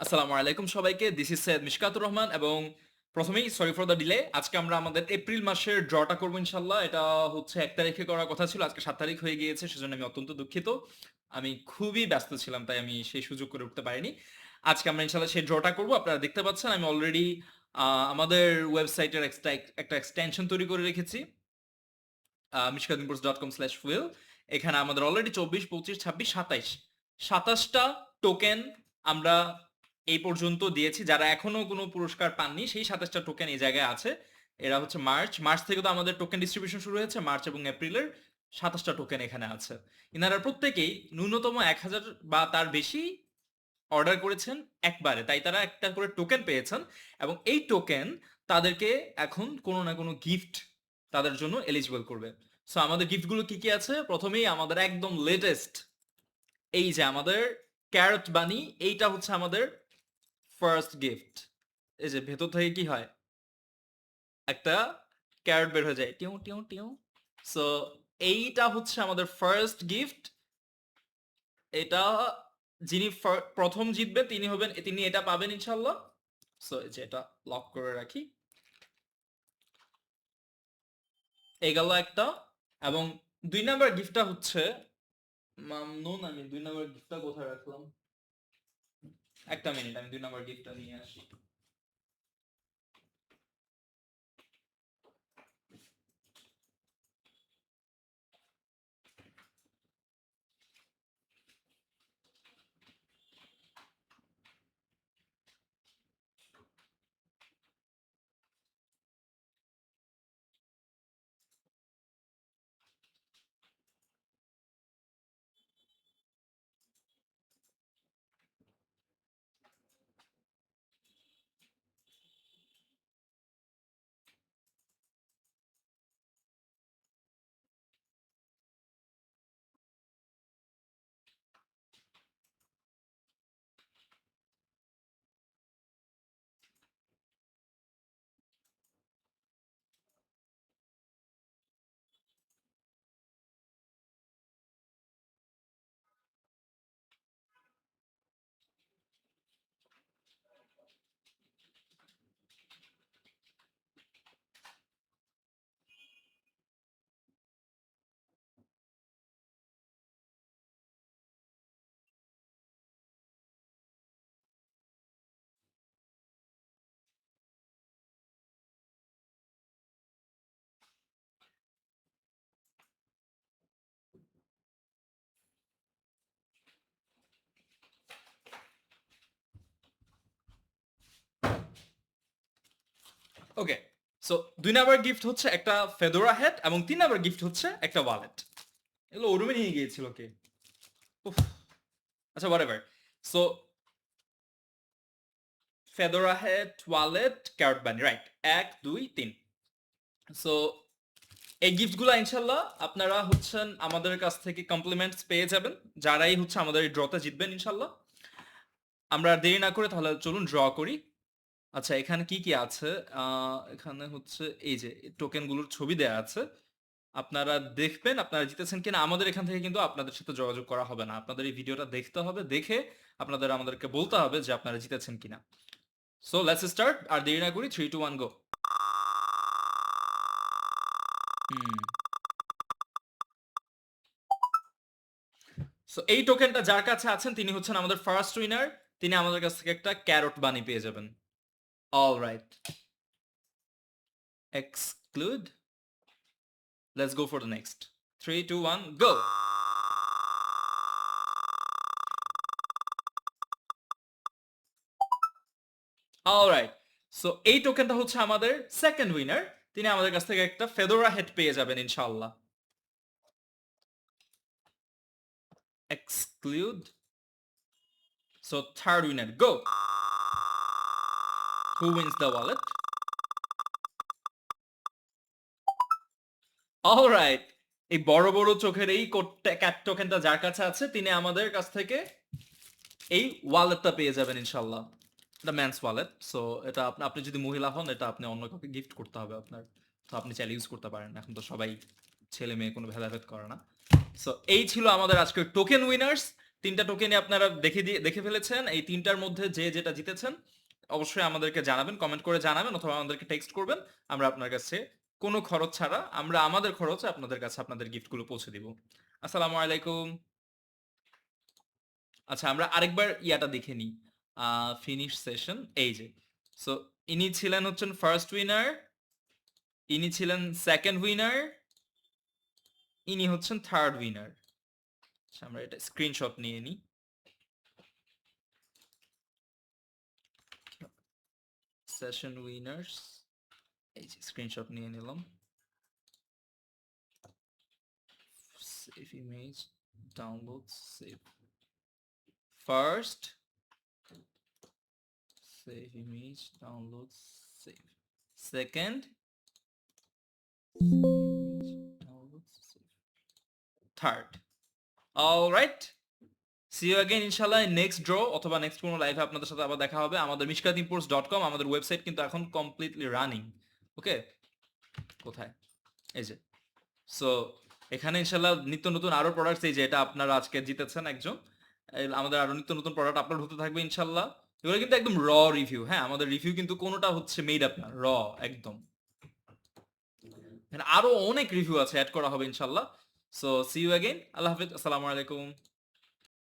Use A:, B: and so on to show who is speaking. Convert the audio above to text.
A: আসসালামু আলাইকুম সবাইকে। দিস ইজ সৈয়দ মিশকাতুর রহমান এবং প্রথমেই সরি ফর দ্য ডিলে। আজকে আমরা আমাদের এপ্রিল মাসের ড্রটা করবো ইনশাল্লাহ। এটা হচ্ছে 1 তারিখে করার কথা ছিল, আজকে 7 তারিখ হয়ে গিয়েছে, সেজন্য আমি অত্যন্ত দুঃখিত। আমি খুবই ব্যস্ত ছিলাম, তাই আমি সেই সুযোগ করে উঠতে পারিনি। আজকে আমরা ইনশাল্লাহ সেই ড্রটা করবো। আপনারা দেখতে পাচ্ছেন আমি অলরেডি আমাদের ওয়েবসাইটের একটা এক্সটেনশন তৈরি করে রেখেছি, mishkatinpurs.com/fuel। এখানে আমাদের অলরেডি 24, 25, 26, 27টা টোকেন আমরা এই পর্যন্ত দিয়েছি। যারা এখনো কোনো পুরস্কার পাননি সেই 27টা টোকেন এই জায়গায় আছে। এরা হচ্ছে মার্চ থেকে তো আমাদের টোকেন ডিস্ট্রিবিউশন শুরু হয়েছে, মার্চ এবং এপ্রিলের 27টা টোকেন এখানে আছে। ইনারা প্রত্যেকেই ন্যূনতম 1000 বা তার বেশি অর্ডার করেছেন একবারে, তাই তারা একটা করে টোকেন পেয়েছেন এবং এই টোকেন তাদেরকে এখন কোনো না কোনো গিফট তাদের জন্য এলিজিবল করবে। সো আমাদের গিফটগুলো কি কি আছে? প্রথমেই আমাদের একদম লেটেস্ট এই যে আমাদের ক্যারট বানি, এইটা হচ্ছে আমাদের ফার্স্ট গিফট। এই যে ভেতর থেকে কি হয়, একটা ক্যারট বের হয়ে যায়, টিউ টিউ টিউ। সো এইটা হচ্ছে আমাদের ফার্স্ট গিফট। এটা যিনি প্রথম জিতবেন তিনি এটা পাবেন ইনশাল্লাহ। সো এই যে এটা লক করে রাখি, এই গেল একটা। এবং 2 নাম্বার গিফটটা হচ্ছে মামনুন। আমি 2 নাম্বার গিফটটা কোথায় রাখলাম, একটা মিনিট, আমি 2 নাম্বার গিফটটা নিয়ে আসি। ওকে, সো 2 নাম্বার গিফট হচ্ছে একটা ফেদোরা হ্যাট এবং 3 নাম্বার গিফট হচ্ছে একটা ওয়ালেট। এগুলো ওরুমে নিয়ে গিয়েছিল কে? উফ, আচ্ছা whatever. So fedora hat, wallet, carrot bunny, right, 1, 2, 3। So এই গিফটগুলো ইনশাল্লাহ আপনারা হচ্ছেন আমাদের কাছ থেকে কমপ্লিমেন্টস পেয়ে যাবেন, যারাই হচ্ছে আমাদের এই ড্রতে জিতবেন ইনশাল্লাহ। আমরা আর দেরি না করে তাহলে চলুন ড্র করি। আচ্ছা, এখানে কি কি আছে? এখানে হচ্ছে এই যে টোকেনগুলোর ছবি দেয়া আছে, আপনারা দেখবেন আপনারা জিতেছেন কিনা। আমাদের এখান থেকে কিন্তু আপনাদের সাথে যোগাযোগ করা হবে না, আপনাদের এই ভিডিওটা দেখতে হবে, দেখে আপনাদের আমাদেরকে বলতে হবে যে আপনারা জিতেছেন কিনা। সো লেটস স্টার্ট, আর দেরি না করি, 3, 2, 1 গো। হুম, সো এই টোকেনটা যার কাছে আছেন তিনি হচ্ছেন আমাদের ফার্স্ট উইনার। তিনি আমাদের কাছ থেকে একটা ক্যারট বানি পেয়ে যাবেন। All right, exclude, let's go for the next. 3, 2, 1 go. Alright, so এই টোকেনটা হচ্ছে আমাদের সেকেন্ড উইনার। তিনি আমাদের কাছ থেকে একটা ফেদোরা হেড পেয়ে যাবেন ইনশাআল্লাহ। Exclude, so third winner go. Who wins the wallet? Alright, এই বড় বড় চোখের এই ক্যাট টোকেনটা যার কাছে আছে তিনি আমাদের কাছ থেকে এই ওয়ালেটটা পেয়ে যাবেন ইনশাআল্লাহ। এটা ম্যানস ওয়ালেট, সো এটা আপনি যদি মহিলা হন এটা আপনি অন্য কাউকে গিফট করতে হবে আপনার। তো আপনি চাইলে ইউজ করতে পারেন, এখন তো সবাই ছেলে মেয়ে কোনো ভেদাভেদ করে না। সো এই ছিল আমাদের আজকের টোকেন উইনার্স। 3টা টোকেনই আপনারা দেখে ফেলেছেন। এই 3টার মধ্যে যে যেটা জিতেছেন অবশ্যই আমাদেরকে জানাবেন, কমেন্ট করে জানাবেন অথবা আমাদেরকে টেক্সট করবেন। আমরা আপনার কাছে কোনো খরচ ছাড়া আমরা আমাদের খরচে আপনাদের কাছে আপনাদের গিফটগুলো পৌঁছে দিব। আসসালামু আলাইকুম। আচ্ছা আমরা আরেকবার ইয়াটা দেখে নিই। ফিনিশ সেশন এই যে। সো ইনি ছিলেন হচ্ছেন ফার্স্ট উইনার, ইনি ছিলেন সেকেন্ড উইনার, ইনি হচ্ছেন থার্ড উইনার। আচ্ছা আমরা এটা স্ক্রিনশট নিয়ে নিই। সেশন উইনার্স এই যে স্ক্রিনশট নিয়ে নিলাম। Save image, download, save. First, save image, download, save. Second, download, save. Third. Alright, see you again ইনশাআল্লাহ নেক্সট ড্র অথবা নেক্সট কোনো লাইভে আপনাদের সাথে আবার দেখা হবে। আমাদের mishkatimports.com আমাদের ওয়েবসাইট কিন্তু এখন কমপ্লিটলি রানিং। ওকে, কোথায়, এই যে। সো এখানে ইনশাআল্লাহ নিত্য নতুন আরো প্রোডাক্টস, এই যে এটা আপনারা আজকে জিতেছেন একজন, আমাদের আরো নিত্য নতুন প্রোডাক্ট আপলোড হতে থাকবে ইনশাআল্লাহ। এগুলো কিন্তু একদম র রিভিউ, হ্যাঁ আমাদের রিভিউ কিন্তু কোনোটা হচ্ছে মেড আপ না, র একদম। আরো অনেক রিভিউ আছে, অ্যাড করা হবে ইনশাআল্লাহ। সো সি ইউ অ্যাগেইন, আল্লাহ হাফেজ, আসসালামু আলাইকুম।